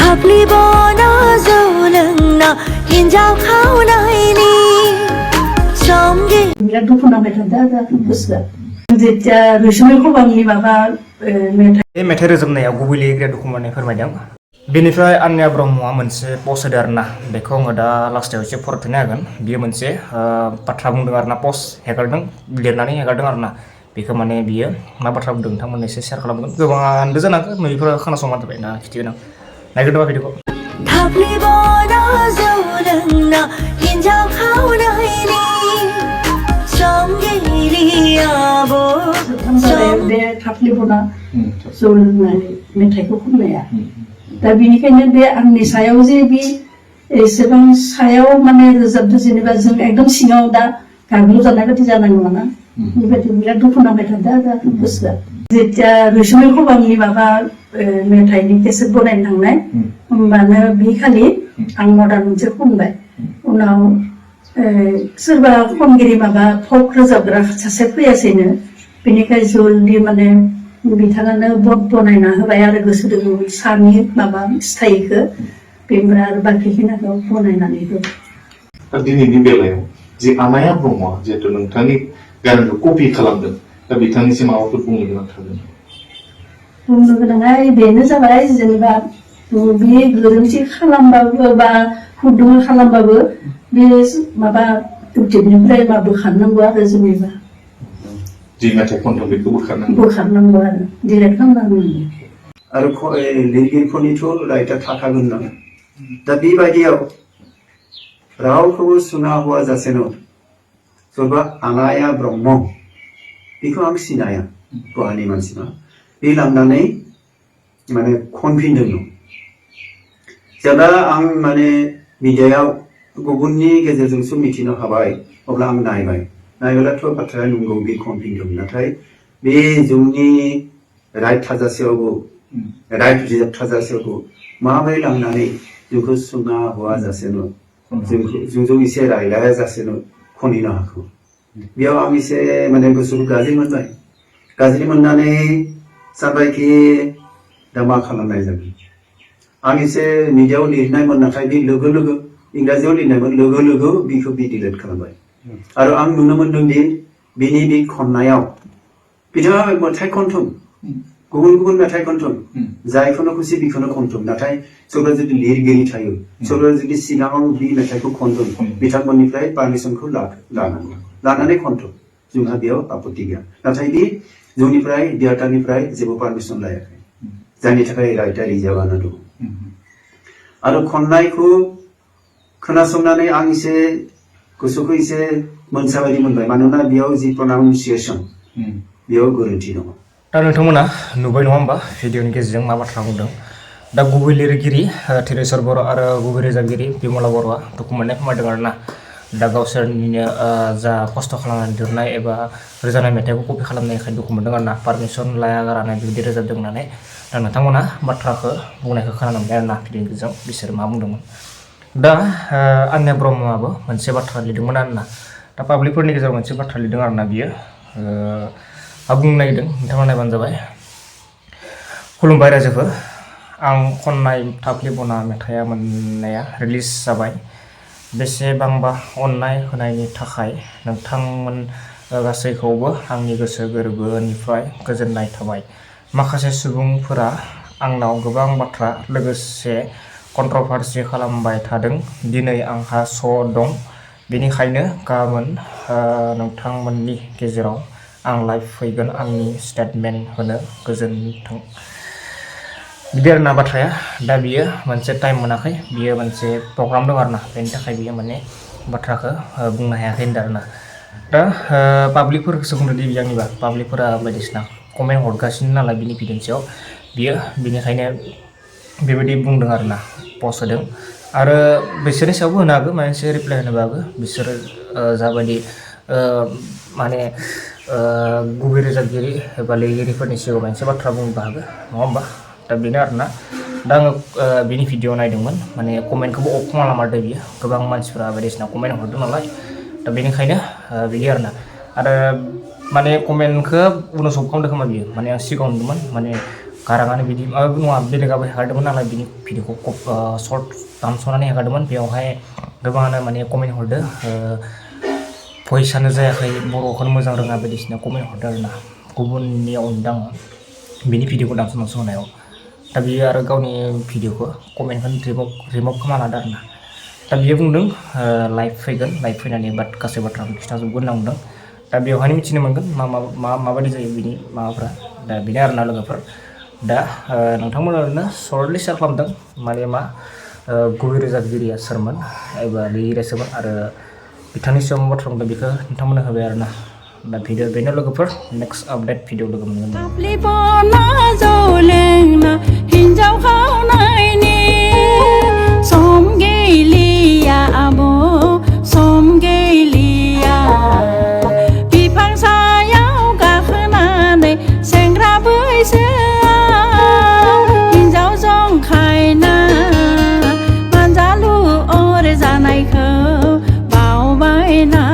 Thafli Bonai जौलोंना हिन्जाव खावनायनि समगे बिराद दुखु नांबाय थादों आरो गोसोआ जेथिया रैसुमै खबामनि माबा मेथाइ बे मेथाइ रोजाबनायाव गुबै लिरगिरिया दुखु मोननाय फोरमायदों। बेनिफ्राय आन्या ब्रह्मआ मोनसे पस्ट होदों आरोना, बेखौ आङो दा लास्टाव एसे फरायफिननो हागोन। बियो मोनसे बाथ्रा बुंदों आरोना, पस्ट हेगारदों, लिरनानै हेगारदों आरोना। बेखौ माने बियो मा बाथ्रा बुंदों नोंथांमोननो एसे शेयार खालामगोन। गोबाङानो जानांगौ नैफोर खोनासंबानो जाबाय ना खिथिगोन आं। नायग्रोदों बा भिडिअखौ। Thafli Bonai जौलोंना हिन्जाव खावनायनि समगेरियाबो बे थाफ्लि बना जौ लोंनाय मेथाइखौ खननाया दा बेनिखायनो बे आंनि सायाव जे बे एसेबां सायाव माने रोजाबदों जेनेबा जों एकदम सिङाव दा गाग्लोब जानाय बायदि जानांगौ ना बेबायदि बिराद दुखु नांबाय थादों आरो गोसोआ जेथिया रैसुमै खबामनि माबा मेथाइनि केसेट बनायनो थांनाय होमबानो बे खालि आं मदार्न मोनसे खनबाय उनाव सोरबा खनगिरि माबा फक रोजाबग्रा सासे फैयासैनो बेनिखाय जल्दि माने बिथाङानो बट बनायना होबाय आरो गोसो दङ सानि माबा स्टाइलखौ बेनिफ्राय आरो बाखिखिनिखौ बनायनानै होबाय। दा दिनैनि बेलायाव जे आनाया ब्रह्म जिहेतु नोंथांनि गानखौ कपि खालामदों दा बिथांनिसिम माबाफोर बुंनो गोनां थागोन? बुंनो गोनाङा बेनो जाबाय जेनेबा बे गोरोन्थि खालामबाबो बा हुदुं खालामबाबो बे माबा इउटिउबनिफ्राय मा बोखारनांगौ आरो जेनेबा जि मेथाइ खनदों बेखौ बोखारनांगौ आरो डिलेट खालामनांगौ आरो लिरगिरिफोरनिथ' राइटआ थाखागोन ना दा बेबायदियाव रावखौबो सुना हौवा जासेनो सोरबा आनाया ब्रह्म बेखौ आं सिनाया बहानि मानसिना बे लांनानै माने खनफिनदों जेब्ला आं माने मिडियायाव गुबुननि गेजेरजोंसो मिथिनो हाबाय अब्ला आं नायब्लाथ' बाथ्राया नंगौ बे खनफिनदों नाथाय बे जोंनि राइट थाजासेयावबो राइट रिजार्भ थाजासेयावबो माबोरै लांनानै जोंखौ सुना हौवा जासेनो जोंजों एसे रायलाया जासेनो खनिनो हाखौ बेयाव आं एसे माने गोसोखौ गाज्रि मोनबाय गाज्रि मोननानै सानबायखि दा मा खालामनाय जागोन आं एसे मिडियायाव लिरनायमोन नाथाय बे लोगो लोगो इंराजियाव लिरनायमोन लोगो लोगो बेखौ बे डिलिट खालामबाय आरो आं नुनो मोनदों दि बिनि बे खननायाव बिथाङा मेथाइ खनथुम गुबुन गुबुन मेथाइ खनथुम जायखौनो खुसि बेखौनो खनथुम नाथाय सोरबा जुदि लिरगिरि थायो सोरबा जुदि सिगाङाव बे मेथाइखौ खनदों बिथांमोननिफ्राय पारमिसनखौ लानानै खनथुम जोंहा बेयाव आपत्ति गैया नाथाय बे जोंनिफ्राय डिरेक्टरनिफ्राय जेबो पारमिसन लायाखै जायनि थाखाय राइटआ रिजार्भआनो दं आरो खननायखौ खोनासंनानै आं एसे गोसोखौ एसे मोनसा बायदि मोनबाय मानोना बेयाव जि प्रनाउन्सिएसन बेयाव गोरोन्थि दङ। दा नोंथांमोना नुबाय नङा होमबा भिडिअनि गेजेरजों मा बाथ्रा बुंदों। दा गुबै लिरगिरि थेरेसर बर' आरो गुबै रोजाबगिरि बिमला बर'आ दुखु मोननाय फोरमायदों आरोना। दा गावसोरनिनो जा खस्थ' खालामनानै दिहुननाय एबा रोजाबनाय मेथाइखौ कपि खालामनायखाय दुखु मोनदों आरोना पारमिसन लायागारानो बिदि रोजाबदों होननानै। दा नोंथांमोना बाथ्राखौ बुंनायखौ खोनानो मोनबाय आरोना भिडिअनि गेजेरजों बिसोर मा बुंदोंमोन। दा आन्या ब्रह्मआबो मोनसे बाथ्रा लिरदोंमोन आरोना। दा पाब्लिकफोरनि गेजेराव मोनसे बाथ्रा लिरदों आरोना बियो बुंनो नागिरदों नोंथांमोना नायबानो जाबाय। खुलुमबाय रायजोफोर, आं खननाय थाफ्लि बना मेथाइया मोननाया रिलिज जाबाय। बेसेबांबा अननाय होनायनि थाखाय नोंथांमोन गासैखौबो आंनि गोसो गोरबोनिफ्राय गोजोननाय थाबाय। माखासे सुबुंफोरा आंनाव गोबां बाथ्रा लोगोसे कन्ट्रभार्सि खालामबाय थादों। दिनै आंहा श' दं, बेनिखायनो गाबोन नोंथांमोननि गेजेराव आं लाइभ फैगोन आंनि स्टेटमेन्ट होनो गोजोन्थों। बिदि आरोना बाथ्राया। दा बियो मोनसे टाइम मोनाखै, बियो मोनसे प्रग्राम दं आरोना, बेनि थाखाय बियो माने बाथ्राखौ बुंनो हायाखै होनदों आरोना। दा पाब्लिकफोरखौसो बुंदों दि आंनिबा पाब्लिकफोरा बायदिसिना कमेन्ट हरगासिनो नालाय बिनि भिडिअनि सायाव बियो बिनिखायनो बेबायदि बुंदों आरोना, पस्ट होदों। आरो बिसोरनि सायावबो होनो हागौ, माबा मोनसे रिप्लाय होनोबाबो बिसोरो जाबायदि माने गुबै रोजाबगिरि एबा लिरगिरिफोरनि सिगाङाव मोनसे बाथ्रा बुंनोबो हागौ नङा होमबा। दा बेनो आरोना। दा आङो बिनि भिडिअ नायदोंमोन, माने कमेन्टखौबो अफ खालामना लामारदों बियो। गोबां मानसिफ्रा बायदिसिना कमेन्ट हरदों नालाय, दा बेनिखायनो बिदि आरोना। आरो माने कमेन्टखौ उनाव सब खालामदों खोमा बियो, माने आं सिगाङाव नुदोंमोन, माने गाराङानो बिदि नङा बेलेगाबो हेगारदोंमोन नालाय बिनि भिडिअखौ सर्ट दानस'नानै हेगारदोंमोन बेयावहाय गोबाङानो माने कमेन्ट हरदो भइसआनो जायाखै बर'खौनो मोजां रोङा बायदिसिना कमेन्ट हरदो आरोना गुबुननियाव नुदों आङो बिनि भिडिअखौ दानस' होनायाव दा बियो आरो गावनि भिडिअखौ कमेन्टखौ रिमुभ खालामना लादो आरोना दा बियो बुंदों लाइभ फैनानै गासै बाथ्राखौ खिथाजोबगोन होनना बुंदों दा बेवहायनो मिथिनो मोनगोन माबायदि जायो बिनि माबाफ्रा दा बेनो आरोना लोगोफोर दा नोंथांमोना ओरैनो सर्टलि शेयार खालामदों माने गुबै रोजाबगिरिया सोरमोन एबा लिगिरिया सोरमोन आरो बिथांनि सायाव मा बाथ्रा बुंदों बेखौ नोंथांमोननो होबाय आरोना दा भिडिअ बेनो लोगोफोर नेक्स्ट आपडेट भिडिअ लोगो मोनगोन Thafli Bonai जौ लोंना हिन्जाव खावनायनि सम गैलिया आब' सम गैलिया बिफां सायाव गाखोनानै सेंग्रा बैसोआव हिन्जाव जंखायना मानजालु अर जानायखौ बावबाय ना